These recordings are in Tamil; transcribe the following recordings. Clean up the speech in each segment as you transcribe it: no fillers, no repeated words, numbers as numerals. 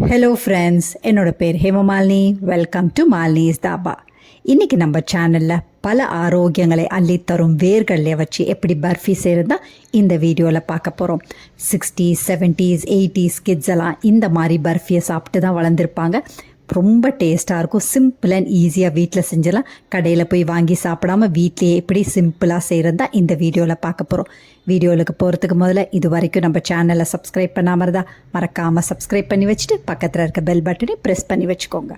ஹலோ ஃப்ரெண்ட்ஸ், என்னோட பேர் ஹேமமாலினி. Welcome to Malini's dhaba. இன்றைக்கி நம்ம சேனலில் பல ஆரோக்கியங்களை அள்ளித்தரும் வேர்களில் வச்சு எப்படி பர்ஃபி செய்கிறதா இந்த வீடியோவில் பார்க்க போகிறோம். 60s 70s 80s கிட்ஸ் எல்லாம் இந்த மாதிரி பர்ஃபியை சாப்பிட்டு தான் வளர்ந்துருப்பாங்க. ரொம்ப டேஸ்ட்டாக இருக்கும். சிம்பிள் அண்ட் ஈஸியாக வீட்டில் செஞ்சலாம். கடையில் போய் வாங்கி சாப்பிடாம வீட்லேயே எப்படி சிம்பிளாக செய்கிறதா இந்த வீடியோவில் பார்க்க போகிறோம். வீடியோவுக்கு போகிறதுக்கு முதல்ல இது வரைக்கும் நம்ம சேனலை சப்ஸ்கிரைப் பண்ணாமல் இருந்தால் மறக்காமல் சப்ஸ்கிரைப் பண்ணி வச்சுட்டு பக்கத்தில் இருக்க பெல் பட்டனை ப்ரெஸ் பண்ணி வச்சுக்கோங்க.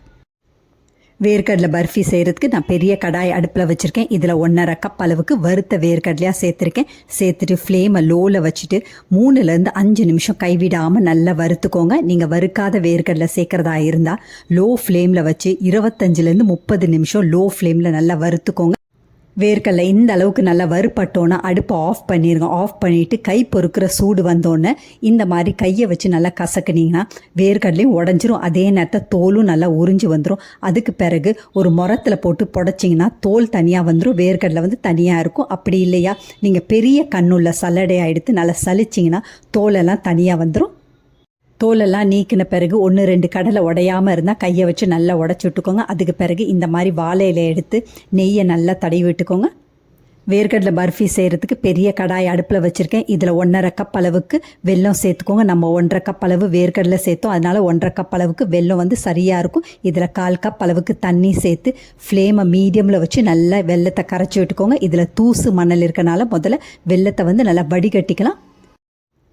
வேர்க்கடலை பர்ஃபி செய்கிறதுக்கு நான் பெரிய கடாய் அடுப்பில் வச்சுருக்கேன். இதில் 1.5 கப் அளவுக்கு வறுத்த வேர்க்கடலையாக சேர்த்துருக்கேன். சேர்த்துட்டு ஃப்ளேமை லோவில் வச்சுட்டு 3லேருந்து 5 நிமிஷம் கைவிடாமல் நல்லா வறுத்துக்கோங்க. நீங்கள் வறுக்காத வேர்க்கடலை சேர்க்குறதா இருந்தால் லோ ஃப்ளேமில் வச்சு 25லேருந்து 30 நிமிஷம் லோ ஃப்ளேமில் நல்லா வறுத்துக்கோங்க. வேர்க்கடலை இந்த அளவுக்கு நல்லா வறுப்பட்டோன்னா அடுப்பை ஆஃப் பண்ணிடுங்க. ஆஃப் பண்ணிவிட்டு கை பொறுக்கிற சூடு வந்தோடனே இந்த மாதிரி கையை வச்சு நல்லா கசக்குனிங்கன்னா வேர்க்கடலையும் உடஞ்சிரும். அதே நேரத்தில் தோலும் நல்லா உறிஞ்சி வந்துடும். அதுக்கு பிறகு ஒரு முரத்தில் போட்டு புடச்சிங்கன்னா தோல் தனியாக வந்துடும், வேர்க்கடலை தனியாக இருக்கும். அப்படி இல்லையா நீங்கள் பெரிய கண்ணுள்ள சல்லடையாக எடுத்து நல்லா சலிச்சிங்கன்னா தோலெல்லாம் தனியாக வந்துடும். தோலெல்லாம் நீக்கின பிறகு 1-2 கடலை உடையாமல் இருந்தால் கையை வச்சு நல்லா உடச்சி விட்டுக்கோங்க. அதுக்கு பிறகு இந்த மாதிரி வாழையில எடுத்து நெய்யை நல்லா தடவி விட்டுக்கோங்க. வேர்க்கடலை பர்ஃபி செய்கிறதுக்கு பெரிய கடாய் அடுப்பில் வச்சுருக்கேன். இதில் 1.5 கப் அளவுக்கு வெல்லம் சேர்த்துக்கோங்க. நம்ம 1.5 கப் அளவு வேர்க்கடலை சேர்த்தோம், அதனால் 1.5 கப் அளவுக்கு வெல்லம் சரியாக இருக்கும். இதில் 1/4 கப் அளவுக்கு தண்ணி சேர்த்து ஃப்ளேமை மீடியமில் வச்சு நல்லா வெல்லத்தை கரைச்சி விட்டுக்கோங்க. இதில் தூசு மணல் இருக்கனால முதல்ல வெல்லத்தை நல்லா வடிகட்டிக்கலாம்.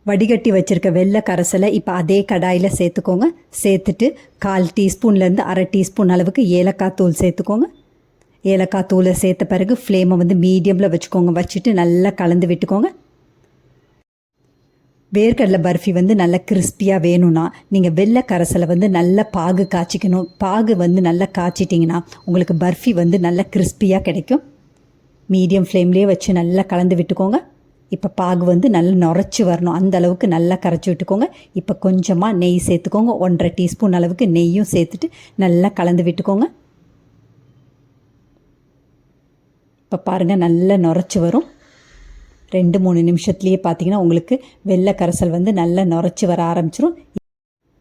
வடிகட்டி வச்சுருக்க வெள்ளை கரைசலை இப்போ அதே கடாயில் சேர்த்துக்கோங்க. சேர்த்துட்டு 1/4 டீஸ்பூன்லேருந்து 1/2 டீஸ்பூன் அளவுக்கு ஏலக்காய் தூள் சேர்த்துக்கோங்க. ஏலக்காய் தூளை சேர்த்த பிறகு ஃப்ளேமை மீடியமில் வச்சுக்கோங்க. வச்சுட்டு நல்லா கலந்து விட்டுக்கோங்க. வேர்க்கடலை பர்ஃபி நல்லா கிறிஸ்பியாக வேணும்னா நீங்கள் வெள்ளை கரைசலை நல்லா பாகு காய்ச்சிக்கணும். பாகு நல்லா காய்ச்சிட்டிங்கன்னா உங்களுக்கு பர்ஃபி நல்லா கிறிஸ்பியாக கிடைக்கும். மீடியம் ஃப்ளேம்லேயே வச்சு நல்லா கலந்து விட்டுக்கோங்க. இப்போ பாகு நல்லா நுரைச்சி வரணும், அந்த அளவுக்கு நல்லா கரைச்சி விட்டுக்கோங்க. இப்போ கொஞ்சமாக நெய் சேர்த்துக்கோங்க. 1.5 டீஸ்பூன் அளவுக்கு நெய்யும் சேர்த்துட்டு நல்லா கலந்து விட்டுக்கோங்க. இப்போ பாருங்கள் நல்லா நுரைச்சி வரும். 2-3 நிமிஷத்துலேயே பார்த்தீங்கன்னா உங்களுக்கு வெள்ளை கரைசல் நல்லா நுரைச்சி வர ஆரம்பிச்சிடும்.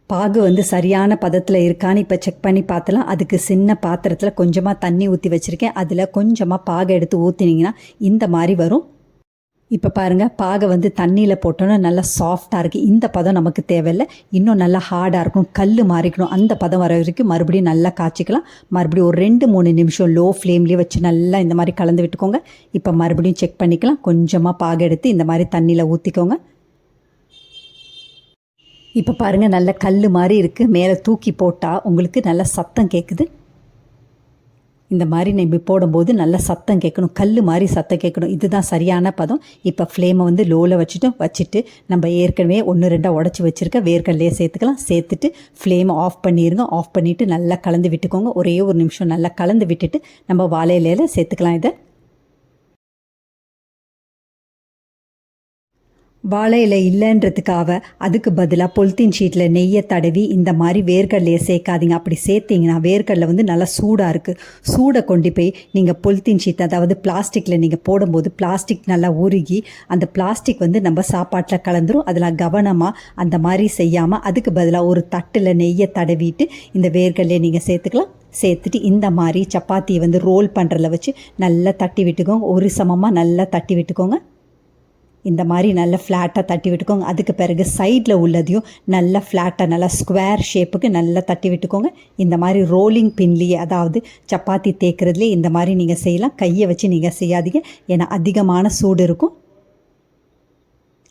பாகு சரியான பதத்தில் இருக்கான்னு இப்போ செக் பண்ணி பார்த்தலாம். அதுக்கு சின்ன பாத்திரத்தில் கொஞ்சமாக தண்ணி ஊற்றி வச்சுருக்கேன். அதில் கொஞ்சமாக பாகை எடுத்து ஊற்றினீங்கன்னா இந்த மாதிரி வரும். இப்போ பாருங்கள், பாகை தண்ணியில் போட்டோன்னா நல்லா சாஃப்டாக இருக்குது. இந்த பதம் நமக்கு தேவையில்லை, இன்னும் நல்லா ஹார்டாக இருக்கணும், கல் மாறிக்கணும். அந்த பதம் வர வரைக்கும் மறுபடியும் நல்லா காய்ச்சிக்கலாம். மறுபடியும் ஒரு 2-3 நிமிஷம் லோ ஃப்ளேம்லேயே வச்சு நல்லா இந்த மாதிரி கலந்து விட்டுக்கோங்க. இப்போ மறுபடியும் செக் பண்ணிக்கலாம். கொஞ்சமாக பாகை எடுத்து இந்த மாதிரி தண்ணியில் ஊற்றிக்கோங்க. இப்போ பாருங்கள் நல்லா கல் மாதிரி இருக்குது. மேலே தூக்கி போட்டால் உங்களுக்கு நல்லா சத்தம் கேட்குது. இந்த மாதிரி நம்ம போடும்போது நல்ல சத்தம் கேட்கணும், கல் மாதிரி சத்தம் கேட்கணும். இதுதான் சரியான பதம். இப்போ ஃப்ளேமை லோவில் வச்சுட்டு நம்ம ஏற்கனவே 1-2 உடச்சி வச்சுருக்க வேர்க்கடலையே சேர்த்துக்கலாம். சேர்த்துட்டு ஃப்ளேமை ஆஃப் பண்ணிடுங்க. ஆஃப் பண்ணிவிட்டு நல்லா கலந்து விட்டுக்கோங்க. ஒரே ஒரு நிமிஷம் நல்லா கலந்து விட்டுட்டு நம்ம வாழை இலையில சேர்த்துக்கலாம். இதை வாழை இலை இல்லைன்றதுக்காக அதுக்கு பதிலாக பொலித்தீன் ஷீட்டில் நெய்யை தடவி இந்த மாதிரி வேர்க்கடலையை சேர்க்காதீங்க. அப்படி சேர்த்திங்கன்னா வேர்க்கடலை நல்லா சூடாக இருக்குது. சூடை கொண்டு போய் நீங்கள் பொலித்தீன் ஷீட், அதாவது பிளாஸ்டிக்கில் நீங்கள் போடும்போது பிளாஸ்டிக் நல்லா உருகி அந்த பிளாஸ்டிக் நம்ம சாப்பாட்டில் கலந்துரும். அதில் கவனமாக அந்த மாதிரி செய்யாமல் அதுக்கு பதிலாக ஒரு தட்டில் நெய்யை தடவிட்டு இந்த வேர்க்கடலையை நீங்கள் சேர்த்துக்கலாம். சேர்த்துட்டு இந்த மாதிரி சப்பாத்தியை ரோல் பண்ணுறதில் வச்சு நல்லா தட்டி விட்டுக்கோங்க. ஒரு சமமாக நல்லா தட்டி விட்டுக்கோங்க. இந்த மாதிரி நல்லா ஃப்ளாட்டாக தட்டி விட்டுக்கோங்க. அதுக்கு பிறகு சைடில் உள்ளதையும் நல்லா ஃப்ளாட்டாக நல்லா ஸ்கொயர் ஷேப்புக்கு நல்லா தட்டி விட்டுக்கோங்க. இந்த மாதிரி ரோலிங் பின்லேயே, அதாவது சப்பாத்தி தேய்க்கிறதுலேயே இந்த மாதிரி நீங்கள் செய்யலாம். கையை வச்சு நீங்கள் செய்யாதீங்க, ஏன்னா அதிகமான சூடு இருக்கும்.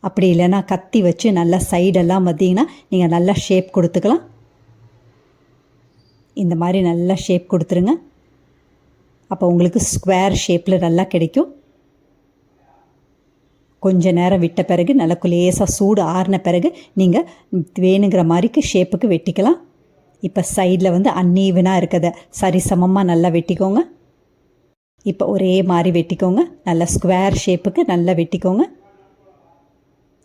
அப்படி இல்லைன்னா கத்தி வச்சு நல்லா சைடெல்லாம் பார்த்தீங்கன்னா நீங்கள் நல்லா ஷேப் கொடுத்துக்கலாம். இந்த மாதிரி நல்லா ஷேப் கொடுத்துருங்க. அப்போ உங்களுக்கு ஸ்கொயர் ஷேப்பில் நல்லா கிடைக்கும். கொஞ்ச நேரம் விட்ட பிறகு நல்லா லேசாக சூடு ஆறின பிறகு நீங்கள் வேணுங்கிற மாதிரிக்கு ஷேப்புக்கு வெட்டிக்கலாம். இப்போ சைடில் அன்ஈவனாக இருக்கிறத சரிசமமாக நல்லா வெட்டிக்கோங்க. இப்போ ஒரே மாதிரி வெட்டிக்கோங்க. நல்லா ஸ்கொயர் ஷேப்புக்கு நல்லா வெட்டிக்கோங்க.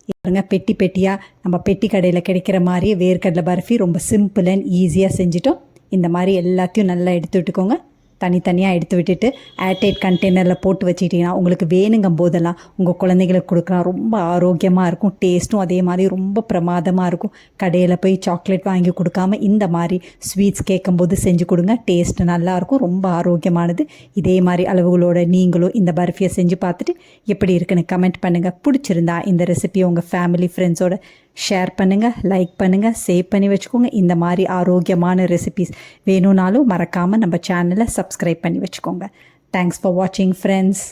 பாருங்க, பெட்டி பெட்டியாக நம்ம பெட்டி கடையில் கிடைக்கிற மாதிரியே வேர்க்கடலை பர்ஃபி ரொம்ப சிம்பிள் அண்ட் ஈஸியாக செஞ்சிட்டோம். இந்த மாதிரி எல்லாத்தையும் நல்லா எடுத்து விட்டுக்கோங்க. தனித்தனியாக எடுத்து விட்டுட்டு ஏர்டைட் கண்டெய்னரில் போட்டு வச்சுக்கிட்டிங்கன்னா உங்களுக்கு வேணுங்கும் போதெல்லாம் உங்கள் குழந்தைங்களுக்கு கொடுக்கலாம். ரொம்ப ஆரோக்கியமாக இருக்கும், டேஸ்ட்டும் அதே மாதிரி ரொம்ப பிரமாதமாக இருக்கும். கடையில் போய் சாக்லேட் வாங்கி கொடுக்காம இந்த மாதிரி ஸ்வீட்ஸ் கேட்கும்போது செஞ்சு கொடுங்க. டேஸ்ட்டு நல்லாயிருக்கும், ரொம்ப ஆரோக்கியமானது. இதே மாதிரி அளவுகளோட நீங்களும் இந்த பர்ஃபியை செஞ்சு பார்த்துட்டு எப்படி இருக்குன்னு கமெண்ட் பண்ணுங்கள். பிடிச்சிருந்தா இந்த ரெசிபியை உங்கள் ஃபேமிலி ஃப்ரெண்ட்ஸோட ஷேர் பண்ணுங்கள், லைக் பண்ணுங்கள், சேவ் பண்ணி வச்சுக்கோங்க. இந்த மாதிரி ஆரோக்கியமான ரெசிபிஸ் வேணும்னாலும் மறக்காமல் நம்ம சேனலை சப்ஸ்கிரைப் பண்ணி வச்சுக்கோங்க. தேங்க்ஸ் ஃபார் வாட்சிங் ஃப்ரெண்ட்ஸ்.